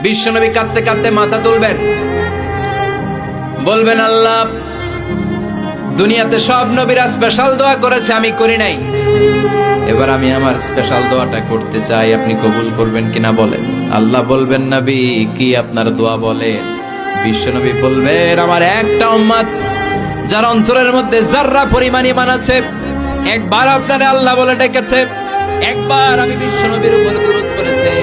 বিশ্বনবী কাঁদতে কাঁদতে মাথা তুলবেন, বলবেন আল্লাহ, দুনিয়াতে সব নবীরা স্পেশাল দোয়া করেছে, আমি করি নাই, এবার আমি আমার স্পেশাল দোয়াটা করতে চাই, আপনি কবুল করবেন কিনা বলেন। আল্লাহ বলবেন, নবী কি আপনার দোয়া বলেন? বিশ্বনবী বলবেন, আমার একটা উম্মত যার অন্তরের মধ্যে যাররা পরিমাণ ঈমান আছে, একবার আপনারে আল্লাহ বলে ডেকেছে, একবার আমি বিশ্বনবীর উপর দুরূদ পড়েছে,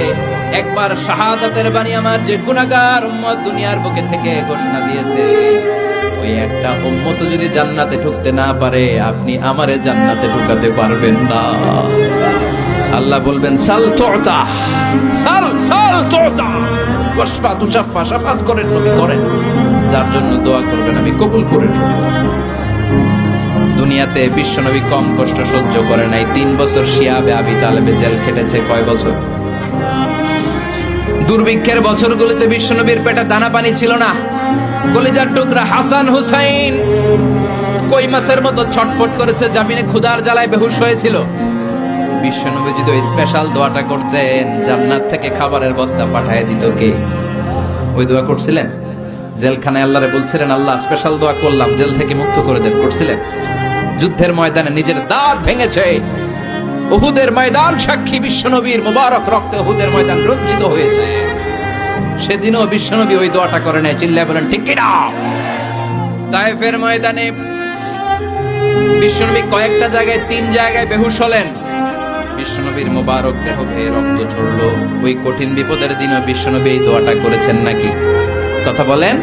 একবার শাহাদাতের বাণী আমার যে গুনাহগার উম্মত দুনিয়ার বুকে থেকে ঘোষণা দিয়েছে, ওই একটা উম্মত যদি জান্নাতে ঢুকতে না পারে, আপনি আমারে জান্নাতে ঢুকাতে পারবেন না। আল্লাহ বলবেন, সাল তুতা, সাল সাল তুতা, ওয়াশফা তুশাফা, শাফাত করেন নবী করেন, যার জন্য দোয়া করবেন আমি কবুল করে নেব। দুনিয়াতে বিশ্বনবী কম কষ্ট সহ্য করে নাই। 3 বছর শিয়াবে আবি তালেবে জেল খেটেছে। কয় বছর? দুর্ভিক্ষের বছরগুলোতে বিশ্বনবীর পেটে দানা পানি ছিল না। কলিজার টুকরা হাসান হুসাইন কই মাছের মতো ছটফট করেছে, জামিনে ক্ষুধার জ্বালায় বেহুশ হয়েছিল। বিশ্বনবী যদি ওই স্পেশাল দোয়াটা করতেন, জান্নাত থেকে খাবারের বস্তা পাঠিয়ে দিত কে? ওই দোয়া করছিলেন? জেলখানায় আল্লাহরে বলছিলেন, আল্লাহ স্পেশাল দোয়া করলাম, জেল থেকে মুক্ত করে দেন, করছিলেন? যুদ্ধের ময়দানে নিজের দাঁত ভেঙেছে, উহুদের ময়দান সাক্ষী, বিশ্বনবীর মুবারক রক্তে উহুদের ময়দান রঞ্জিত হয়েছে। সেদিনও বিশ্বনবী ওই দোয়াটা করে নাই। চিল্লায় বলেন ঠিক কিনা? তায়েফের ময়দানে বিশ্বনবী কয়েকটা জায়গায়, 3 জায়গায় বেহুশ হলেন। বিশ্বনবীর মুবারক দেহ বেয়ে রক্ত ঝরলো। ওই কঠিন বিপদের দিনও বিশ্বনবী এই দোয়াটা করেছেন নাকি? কথা বলেন।